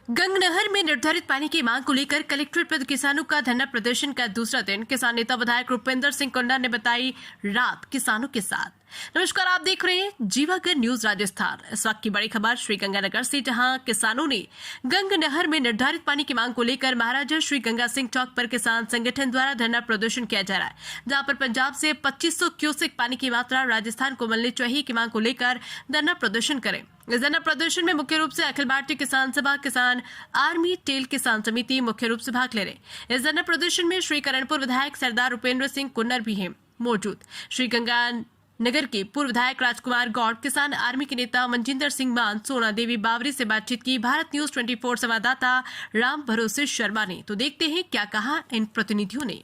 गंगनहर में निर्धारित पानी की मांग को लेकर कलेक्ट्रेट पर किसानों का धरना प्रदर्शन का दूसरा दिन। किसान नेता विधायक रूपेंद्र सिंह कुंडा ने बताई रात किसानों के साथ। नमस्कार, आप देख रहे हैं जीवागर न्यूज राजस्थान। इस वक्त की बड़ी खबर श्रीगंगानगर से, जहां किसानों ने गंगनहर में निर्धारित पानी की मांग को लेकर महाराजा श्री गंगा सिंह चौक पर किसान संगठन द्वारा धरना प्रदर्शन किया जा रहा है, जहां पर पंजाब से 2500 क्यूसेक पानी की मात्रा राजस्थान को मिलनी चाहिए की मांग को लेकर धरना प्रदर्शन करें। इस धरना प्रदर्शन में मुख्य रूप से अखिल भारतीय किसान सभा, किसान आर्मी, टेल किसान समिति मुख्य रूप से भाग ले रहे। इस धरना प्रदर्शन में श्री करणपुर विधायक सरदार रूपेंद्र सिंह कुन्नर भी हैं मौजूद। श्री गंगानगर के पूर्व विधायक राजकुमार गौड़, किसान आर्मी के नेता मनजिंदर सिंह मान, सोना देवी बावरी से बातचीत की भारत न्यूज 24 संवाददाता राम भरोसे शर्मा ने। तो देखते हैं क्या कहा इन प्रतिनिधियों ने।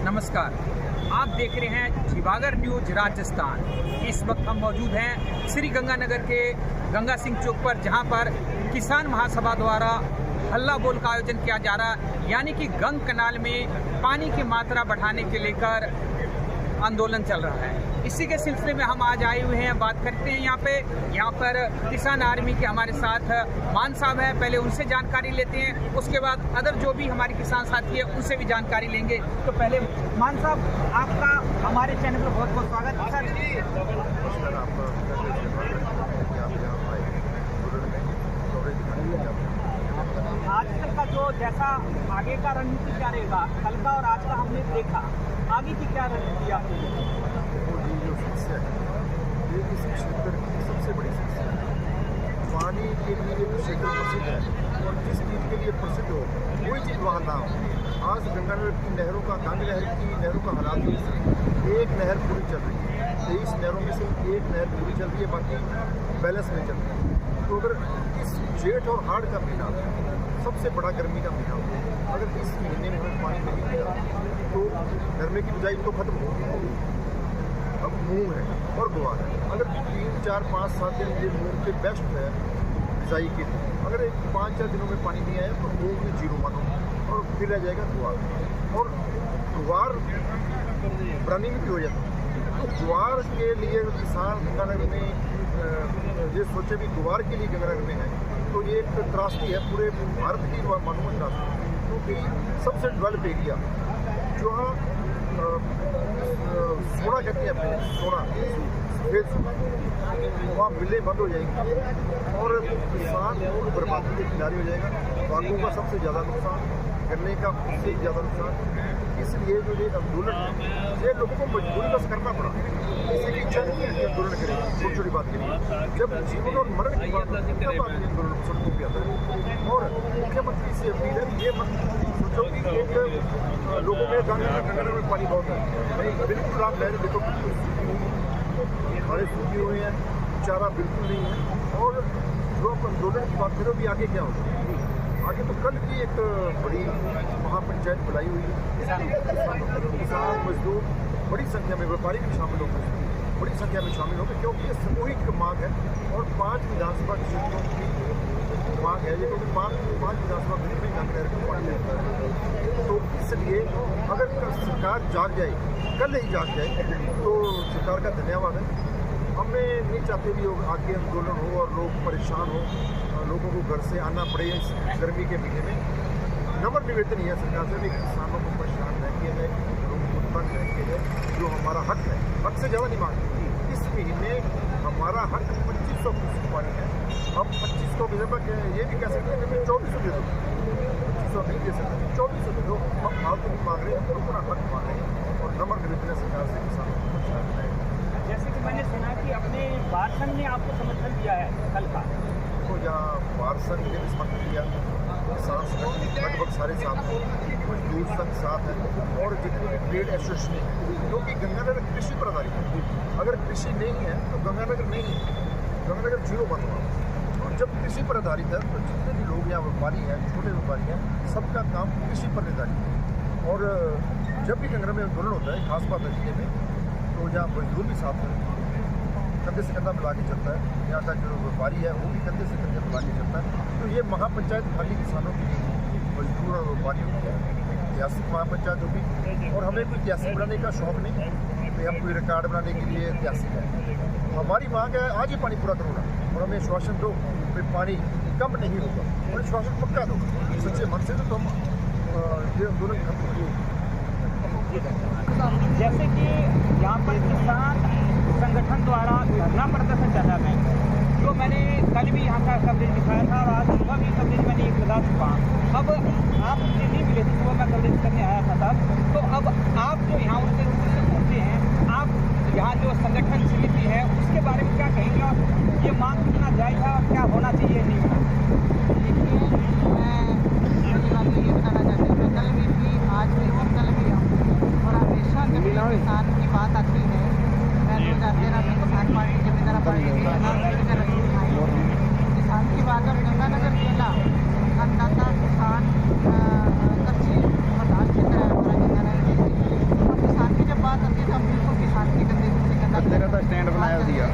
नमस्कार, आप देख रहे हैं जीवागर न्यूज राजस्थान। इस वक्त हम मौजूद हैं श्री गंगानगर के गंगा सिंह चौक पर, जहां पर किसान महासभा द्वारा हल्ला बोल का आयोजन किया जा रहा है, यानी कि गंग कनाल में पानी की मात्रा बढ़ाने के लेकर आंदोलन चल रहा है। इसी के सिलसिले में हम आज आए हुए हैं, बात करते हैं यहाँ पर किसान आर्मी के हमारे साथ मान साहब है। पहले उनसे जानकारी लेते हैं, उसके बाद अदर जो भी हमारे किसान साथी है उनसे भी जानकारी लेंगे। तो पहले मान साहब, आपका हमारे चैनल पर बहुत बहुत स्वागत है सर। आजकल का जो जैसा आगे का रणनीति क्या रहेगा, कल का और आज का हमने देखा, आगे की क्या रणनीति आपकी? जो समस्या है ये इस क्षेत्र की सबसे बड़ी समस्या है। पानी के लिए जो क्षेत्र प्रसिद्ध है और जिस चीज़ के लिए प्रसिद्ध हो कोई चीज़ वहाँ ना हो। आज गंगानगर की नहरों का, गंगा नहर की नहरों का हालात ये है, एक नहर पूरी चल रही है, 23 नहरों में से एक नहर पूरी चल रही है, बाकी बैलेंस में चल रही है। तो अगर इस जेठ और हाड़ का महीना, सबसे बड़ा गर्मी का महीना हो, अगर इस महीने में हमें पानी नहीं मिला तो गर्मी की बिजाई तो खत्म होगी। अब मूंग है और गुआर है, अगर 3, 4, 5, 7 दिन ये मूंग के बेस्ट है बिजाई के लिए। अगर 5-4 दिनों में पानी नहीं आया तो मूंग में 0 मानो और फिर रह जाएगा गुआर। और गुआर बरानी में भी हो जाता है। तो गुआर के लिए किसान गंगानगर में ये सोचे भी गुआर के लिए गंगानगर में है, तो ये एक त्रासदी है पूरे भारत की मानव त्रासदी, क्योंकि सबसे डेवलप एरिया जो सोना कहते हैं अपने, सोना सफेद वहाँ मिलें बंद हो जाएंगी और किसान बर्बादी के किनारे हो जाएगा। बागों का सबसे ज़्यादा नुकसान, गन्ने का सबसे ज़्यादा नुकसान। इसलिए जो ये आंदोलन है, ये लोगों को मजबूरी बस करना पड़ा। किसी की इच्छा नहीं है कि आंदोलन करें छोटी छोटी बात के लिए। जब जीवन और मरण की बात होती है तब आदमी आंदोलन सड़कों पर आता है। और मुख्यमंत्री से अपील है, ये मत सोचो कि एक लोगों में गंगानगर में पानी बहुत है, नहीं, बिल्कुल आप लहरें देखो, हमारे सूखे हुए हैं, चारा बिल्कुल नहीं है। और जो आप आंदोलन की बात करो भी आगे क्या होगा, आगे तो कल की एक बड़ी महापंचायत बुलाई हुई है। किसान मजदूर बड़ी संख्या में, व्यापारी भी शामिल होंगे, बड़ी संख्या में शामिल होंगे, क्योंकि ये सामूहिक मांग है और 5 विधानसभा क्षेत्रों की मांग है ये, क्योंकि 5 विधानसभा क्षेत्र में गंगानगर को पानी मिलता है। तो इसलिए अगर सरकार जाग जाए, कल ही जाग जाए, तो सरकार का धन्यवाद है। हमें नहीं चाहते भी आगे आंदोलन हो और लोग परेशान हो, लोगों को घर से आना पड़े इस गर्मी के महीने में। नम्र निवेदन है सरकार से भी, किसानों को परेशान रह के है, लोगों को तंग रह के है, जो हमारा हक है, हक से ज़्यादा नहीं मांगते। इस महीने हमारा हक 2500 क्यूसेक पानी है। अब 2500 की जगह ये भी कह सकते हैं कि 2400 दे दो, 2500 नहीं दे सकते, 2400 दे दो। हम फालतू नहीं मांग रहे हैं, अपना हक मांग रहे हैं और नम्र निवेदन है सरकार से किसानों को परेशान रहे। जैसे कि मैंने सुना कि अपने बारसन ने आपको समर्थन दिया है कल का, तो यहाँ बारसन ने भी समर्थन दिया, किसान संगठन लगभग सारे साथ हैं, मजदूर संघ साथ है और जितनी भी ट्रेड एसोसिएशन है, क्योंकि गंगानगर कृषि पर आधारित है। अगर कृषि नहीं है तो गंगानगर नहीं है, गंगानगर 0 बन हुआ। और जब कृषि पर आधारित है तो जितने भी लोग यहाँ व्यापारी हैं, छोटे व्यापारी हैं, सबका काम कृषि पर निर्धारित है। और जब भी गंगानगर में आंदोलन होता है, खास बात जिले में, तो यहाँ मजदूर भी साथ है, कंधे से कंधा मिला के चलता है। यहाँ का जो व्यापारी है वो भी कंधे से कंधे मिला के चलता है। तो ये महापंचायत खाली किसानों के लिए, मजदूर और व्यापारियों की है, ऐतिहासिक महापंचायत होगी। और हमें कोई ऐतिहासिक बनाने का शौक नहीं कि हम कोई रिकॉर्ड बनाने के लिए ऐतिहासिक है। हमारी मांग है आज ही पानी पूरा करो ना, और हमें आश्वासन दो कि पानी कम नहीं होगा और विश्वास पक्का दो सच्चे मन से तो हम ये आंदोलन खत्म होगी। जैसे कि यहाँ पर किसान संगठन द्वारा धरना प्रदर्शन चल रहा है, तो मैंने कल भी यहाँ का कवरेज दिखाया था और आज सुबह भी कवरेज मैंने एक लगा चुका। अब आप मुझे नहीं मिले थे, सुबह मैं कवरेज करने आया था तब, तो अब आप जो यहाँ उनसे पहुँचे हैं, आप यहाँ जो संगठन समिति है उसके बारे में क्या कहेंगे और ये मांग कितना जायज़ है और क्या होना चाहिए नहीं होना? देखिए, मैं पहली बात तो ये बताना चाहती हूँ, मैं कल भी थी, आज भी और कल भी हूँ, और हमेशा जब भी किसान की बात आती है, मैं 2013 में किसान पार्टी जमींदारा पार्टी के किसान की बात अब गंगानगर जिला अन्नदाता किसान कच्ची प्रधान क्षेत्र है हमारा गंगानगर डिस्ट्रिक्ट। तो किसान की जब बात आती है तो हम बिल्कुल किसान की कंधे का स्टैंड बनाया दिया।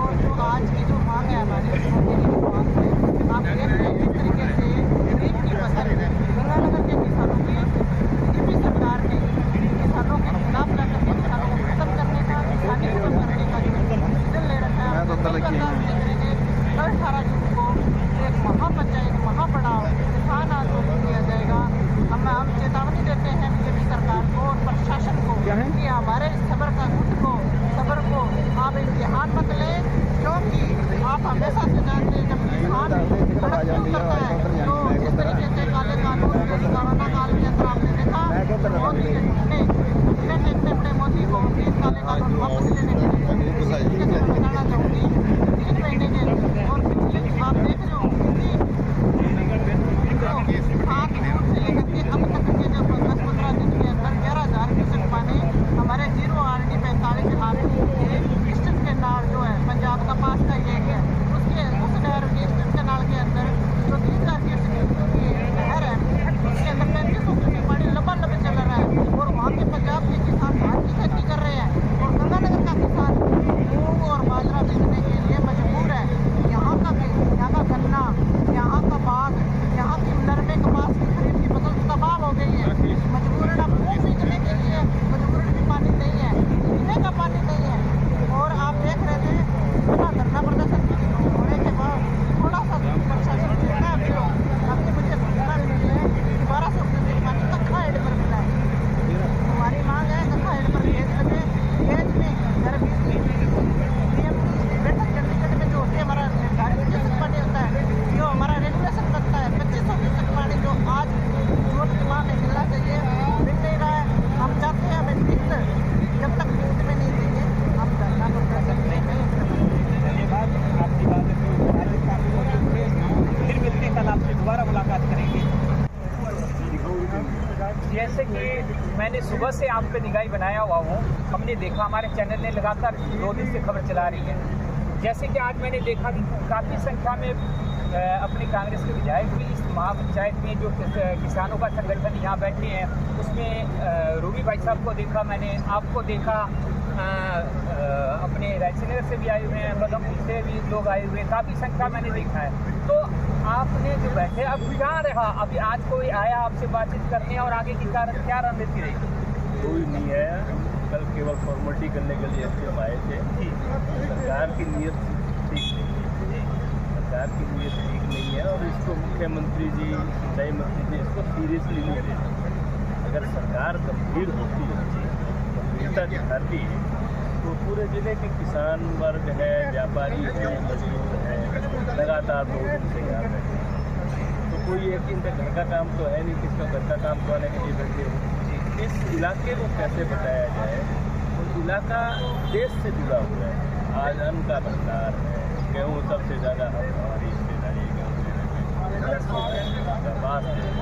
और जो आज की जो मांग है हमारी मोदी जी की मांग है, आप देख रहे हैं किस तरीके से खरीफ की फसल गंगानगर के किसानों की बीजेपी सरकार ने किसानों के खिलाफ जाकर के किसानों को खत्म करने का, किसानी खत्म करने का जो डिसीजन ले रखा है, कल 18 जून को एक महापंचायत महापड़ाव किसान आंदोलन किया जाएगा। हम चेतावनी देते हैं बीजेपी सरकार को और प्रशासन को कि हमारे सब्र को आप इम्तिहान मत लें, क्योंकि आप हमेशा से जानते हैं जब किसान सड़क पे उतरता है तो इस तरीके से काले कानून कोरोना काल के अंदर आपने देखा मोदी के घुटने टेकने पड़े मोदी को, इस काले कानून वापस लेने के लिए बताना चाहूँगी 3 महीने के और पिछले आप देख रहे हो खाद से लेकर के अब तक के जो 10-15 दिन के अंदर 11,000 क्यूसेक पानी हमारे 0 RD 45 ईस्टर्न कैनाल जो है पंजाब का पास का ये है उसके उस नहर ईस्टर्न कैनाल के अंदर जो 30,000 क्यूसेक की नहर है उसके अंदर 3500 क्यूसेक पानी लबालब चल रहा है और वहाँ के पंजाब के किसान धान की खेती कर रहे हैं और गंगानगर का किसान मूंग और बाजरा बेचने के लिए मजबूर है। यहाँ का गन्ना, यहाँ का बाग, यहाँ की नरमे कपास की खरीद की फसल तबाह हो गई है। मजबूरन अब मूंग बेचने के लिए मजबूरन भी पानी नहीं है, पीने का पानी नहीं है। और आप देख रहे थे इतना धरना प्रदर्शन होने के बाद थोड़ा सा प्रशासन जितना अभी मुझे सूचना मिली है 1200 क्यूसेक पानी कखा हेड पर मिला है। हमारी मांग है कखा हेड पर भेज में घर बैठक चंडीगढ़ में जो होती है हमारा निर्धारित क्यूसेक पानी होता है, जो हमारा रेगुलेशन बनता है 2500 क्यूसेक पानी जो आज सूरत के माह में मिलना चाहिए मिल नहीं रहा है। हम चाहते हैं हमें फिक्स, जब तक फिक्स में नहीं देंगे हम धरना प्रदर्शन नहीं। धन्यवाद, आपकी बात फिर मिलते हैं, कल आपसे दोबारा मुलाकात करेंगे। जैसे कि मैंने सुबह से आप पे निगाही बनाया हुआ हूँ, हमने देखा हमारे चैनल ने लगातार 2 दिन से खबर चला रही है। जैसे कि आज मैंने देखा कि काफ़ी संख्या में अपने कांग्रेस के विधायक भी इस महापंचायत में जो किसानों का संगठन यहाँ बैठे हैं उसमें रूबी भाई साहब को देखा, मैंने आपको देखा, अपने रायसीनगर से भी आए हुए हैं, बदमपुर से भी लोग आए हुए हैं, काफ़ी संख्या मैंने देखा है। तो आपने जो बैठे अब क्या रहा, अभी आज कोई आया आपसे बातचीत करने और आगे की क्या रणनीति रही? कोई नहीं आया, कल केवल फॉर्मेलिटी करने के लिए हम आए थे। सरकार की नीयत ठीक नहीं है, सरकार की नीयत ठीक नहीं है और इसको मुख्यमंत्री जी, सिंचाई मंत्री जी इसको सीरियसली नहीं ले रहे। अगर सरकार गंभीर होती है, गंभीरता दिखाती है तो पूरे ज़िले के किसान वर्ग है, व्यापारी है, मजदूर है, लगातार 2 दिन से यहाँ बैठे। तो कोई एक इनका घर का काम तो है नहीं, किसका घर का काम करने के लिए बैठे हो। इस इलाके को कैसे बताया जाए? तो इलाका देश से जुड़ा हुआ है, आज अन्न का भंडार है, गेहूँ सबसे ज़्यादा हमारी हिस्सेदारी गेहूँ कपास है।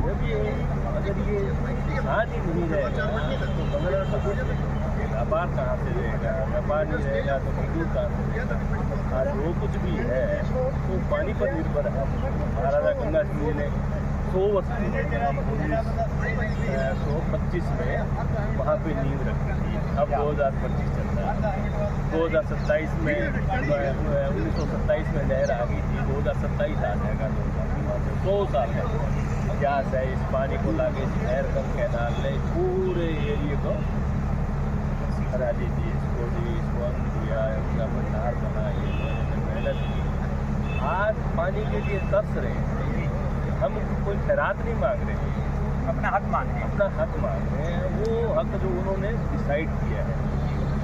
जब ये अगर ये किसान ही नहीं रहेगा तो बंगला का व्यापार कहाँ से रहेगा? व्यापार नहीं रहेगा तो मजदूर कहाँ से रहेगा? आज जो कुछ भी है वो पानी पर निर्भर है। महाराजा गंगा सिंह जी ने 100 वर्ष 125 में वहाँ पे नींव रखी थी। अब 2025 चल रहा है, 2027 में 1927 में नहर आ गई थी, 2027 आ जाएगा, 100 साल का इतिहास है। इस पानी को लाके इस नहर का कैनाल ने पूरे एरिए को हरा दी थी, इसको अन्न दिया, उसका भंडार बना, ये मेहनत की। आज पानी के लिए तरस रहे हैं। हम कोई खैरात नहीं मांग रहे हैं, अपना हक मांग रहे हैं। अपना हक मांग रहे हैं। वो हक जो उन्होंने डिसाइड किया है,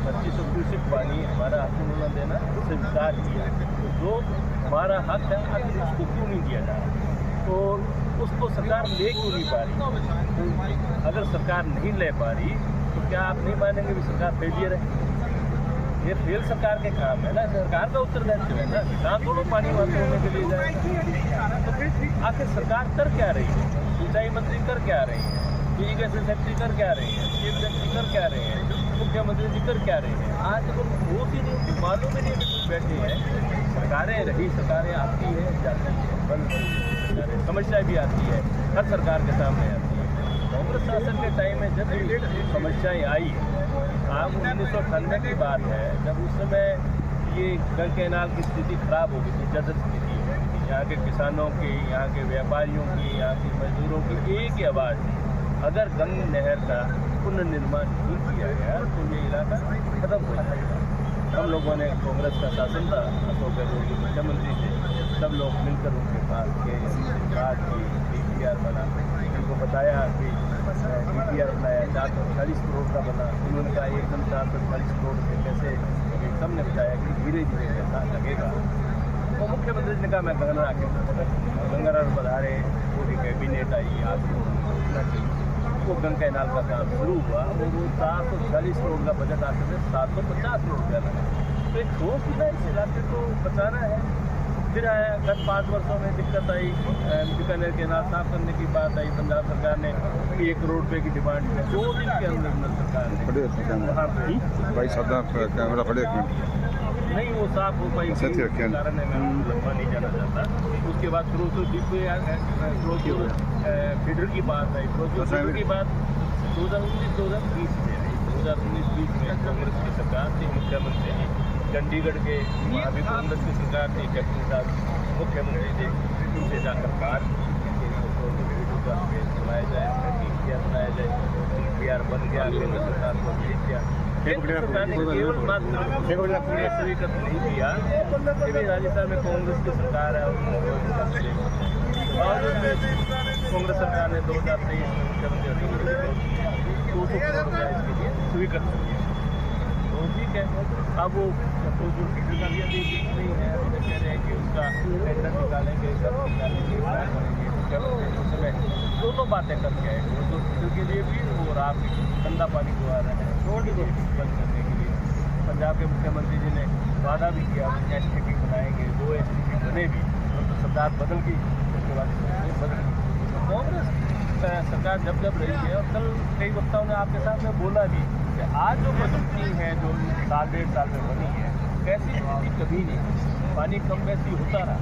2500 क्यूसेक पानी हमारा हक उन्होंने देना स्वीकार किया है। तो जो हमारा हक है आखिर उसको क्यों नहीं दिया जा रहा, तो उसको सरकार ले क्यों नहीं पा रही? तो अगर सरकार नहीं ले पा रही तो क्या आप नहीं मानेंगे भी सरकार फेलियर है? ये फेल सरकार के काम है ना, सरकार का उत्तरदायित्व है ना। किसान थोड़ा पानी वाले होने के लिए जाए, तो फिर आखिर सरकार कर क्या रही है? सिंचाई मंत्री कर क्या रही है? इरिगेशन सेक्रेटरी कर क्या रही है? चीफ सेक्रेटरी कर क्या रहे हैं? मुख्यमंत्री जी कर क्या रहे हैं? आज तक उनको होती नहीं, मालूम ही नहीं कि बैठे हैं। सरकारें रही, सरकारें आती है जाती है, बंद सरकारें, समस्या भी आती है, हर सरकार के सामने आती है। कांग्रेस शासन के टाइम में जब समस्याएं आई, आज 1998 की बात है, जब उस समय ये गंगा कैनाल की स्थिति खराब हो गई थी, जर्जर स्थिति हो गई थी। यहाँ के किसानों की, यहाँ के व्यापारियों की, यहाँ के मजदूरों की एक ही आवाज़ थी, अगर गंगा नहर का पुनर्निर्माण नहीं किया गया तो ये इलाका खत्म हो जाएगा। हम लोगों ने, कांग्रेस का शासन था, अशोक गहलोत के मुख्यमंत्री थे, सब लोग मिलकर उनके पास गए, बात की, DPR बना, उनको बताया कि DPR बनाया 440 करोड़ का बना। उन्होंने कहा एकदम 440 करोड़ से कैसे, सबने बताया कि धीरे धीरे पैसा लगेगा। तो मुख्यमंत्री ने कहा मैं गंगा के गंगा पधारे, पूरी कैबिनेट आई, आपको वो गंगा कैनाल का काम शुरू हुआ। वो 440 करोड़ का बजट आते थे 750 करोड़ का लगा। तो एक ठोस ना इस इलाके को बचाना है। फिर आया गत 5 वर्षों में दिक्कत आई, बीकानेर कैनाल साफ करने की बात आई, पंजाब सरकार ने 1 करोड़ रुपये की डिमांड की। 2 दिन के अंदर सरकार ने वहाँ पर भाई साहब कैमरा पड़े नहीं वो साफ हो पाई, कारण है, मैं लंबा नहीं जाना चाहता। उसके बाद फिरोजपुर फीडर की बात आई, फिरोजपुर की बात 2019-2020 में आई। 2019-20 में कांग्रेस की सरकार थी, मुख्यमंत्री जी चंडीगढ़ के, वहाँ भी कांग्रेस की सरकार थी, कैप्टन साहब मुख्यमंत्री थे, उनसे जाकर बात बनाया जाए, DPR बनाया जाए। DPR बन गया, केंद्र सरकार को भेज दिया। सरकार ने केवल मात्र स्वीकृत नहीं किया कि राजस्थान में कांग्रेस की सरकार है, और कांग्रेस सरकार ने 2023 में मुख्यमंत्री 200 करोड़ रुपया इसके लिए स्वीकृत किया। तो ठीक है, अब वो नहीं है, कह रहे हैं कि उसका टेंडर निकालेंगे, सब निकालेंगे, उस समय दोनों बातें करके आए, तो के लिए भी और आप गंदा पानी को आ रहा है रोड को बंद करने के लिए। पंजाब के मुख्यमंत्री जी ने वादा भी किया STP बनाएंगे, 2 STP बने भी, तो सरकार बदल गई, उसके बाद बदल गई। तो कांग्रेस सरकार जब रही है, और कल कई वक्ताओं ने आपके साथ में बोला भी कि आज जो बदलती है, जो 1.5 साल में बनी है, कैसी स्थिति कभी नहीं, पानी कम वैसी होता रहा।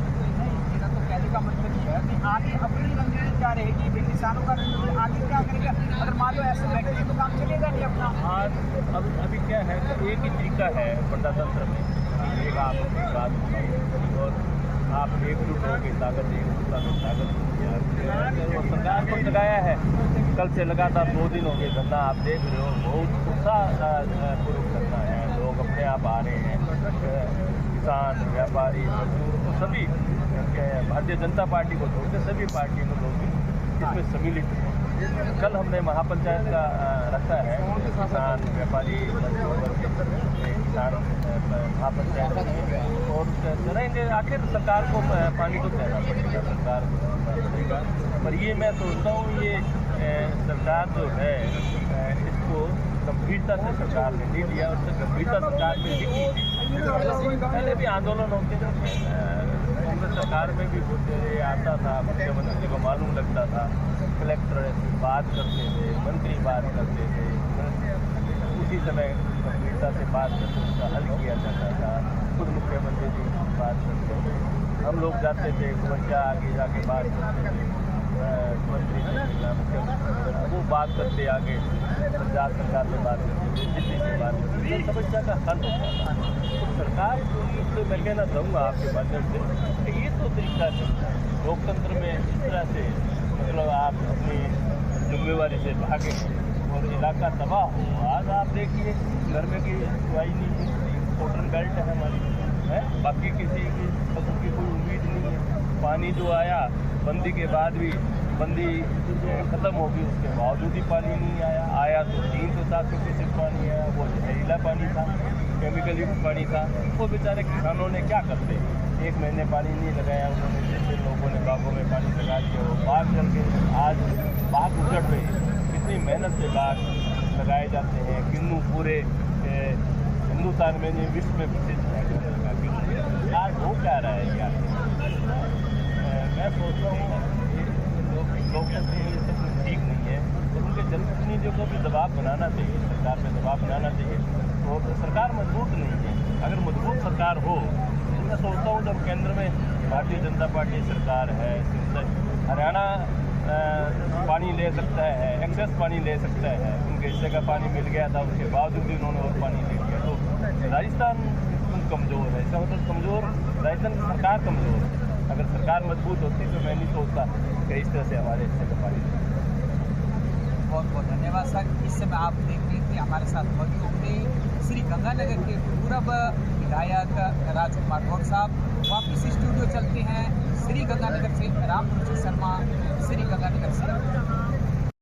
कहने का मतलब है कि आगे अपनी रणनीति क्या रहेगी, फिर किसानों का रणनीति आगे क्या करेगा? अगर मान लो ऐसे बैठे तो काम चलेगा नहीं अपना। आज अभी क्या है, एक ही तरीका है प्रजातंत्र में, एक आप अपनी बात बताइए और आप एकजुट होकर ताकत और सरकार को लगाया है। कल से लगातार 2 दिन हो गए धरना, आप देख रहे हो, बहुत उत्साहपूर्वक धरना है, लोग अपने आप आ रहे हैं, किसान, व्यापारी, मजदूर, तो सभी भारतीय जनता पार्टी को छोड़कर सभी पार्टियों को लोग इसमें सम्मिलित हैं। कल हमने महापंचायत का रखा है, किसान, व्यापारी, किसान महापंचायत, और करेंगे। आखिर सरकार को पानी तो देना पड़ेगा, सरकार को देना पड़ेगा। पर ये मैं सोचता हूँ, ये सरकार जो है इसको गंभीरता से सरकार ने नहीं लिया, और गंभीरता सरकार में दिखी। पहले भी आंदोलन होते थे, कांग्रेस सरकार में भी मुद्दे आता था, मुख्यमंत्री जी को मालूम लगता था, कलेक्टर बात करते थे, मंत्री बात करते थे, उसी समय गंभीरता से बात करके उसका हल किया जाता था। खुद मुख्यमंत्री जी बात करते थे, हम लोग जाते थे, आगे जाके बात करते थे, मंत्री से मिला, मुख्यमंत्री वो बात करते, आगे पंजाब सरकार से बात करते थे, दिल्ली से बात करते थे, समस्या का हल होता था। तो सरकार को इसलिए मैं कहना चाहूँगा आपके माध्यम से कि ये तो तरीका नहीं, लोकतंत्र में इस तरह से मतलब आप अपनी जिम्मेवारी से भागे और इलाका तबाह हो। आज आप देखिए गर्मी की दवाई नहीं, कॉटन बेल्ट है हमारी, है, बाकी किसी की फसलों की कोई उम्मीद नहीं है। पानी जो आया बंदी के बाद भी, बंदी ख़त्म होगी उसके बावजूद ही पानी नहीं आया तो 307 प्रतिशत पानी आया, वो जहरीला पानी था, केमिकल युक्त पानी था। वो बेचारे किसानों ने क्या करते, 1 महीने पानी नहीं लगाया उन्होंने, जिन लोगों ने बागों में पानी लगा दिया वो बाग चल के आज बाग उजड़ रहे हैं। कितनी मेहनत से बाग लगाए जाते हैं। किन्नू पूरे हिंदुस्तान में नहीं विश्व में प्रसिद्ध है किन्नू। आज हो क्या रहा है क्या? मैं सोचता हूँ लोगों से ये सब कुछ ठीक नहीं है, तो उनके जनप्रतिनिधियों को भी दबाव बनाना चाहिए, सरकार पे दबाव बनाना चाहिए। तो सरकार मजबूत नहीं है। अगर मजबूत सरकार हो तो मैं सोचता हूँ जब केंद्र में भारतीय जनता पार्टी सरकार है, हरियाणा पानी ले सकता है, एक्सेस पानी ले सकता है, उनके हिस्से का पानी मिल गया था, उसके बावजूद भी उन्होंने और पानी ले लिया। तो राजस्थान कमज़ोर है, इसका मतलब कमज़ोर राजस्थान की सरकार कमज़ोर है। अगर सरकार मजबूत होती तो मैं नहीं सोचता कि इस तरह से हमारे हिस्से का पानी। बहुत बहुत धन्यवाद सर। इस समय आप देख रहे थे हमारे साथ मौजूद थे श्री गंगानगर के पूर्व विधायक राजकुमार गौड़ साहब। वापिस स्टूडियो चलते हैं श्री गंगानगर से। रामपुर शर्मा, श्री गंगानगर से।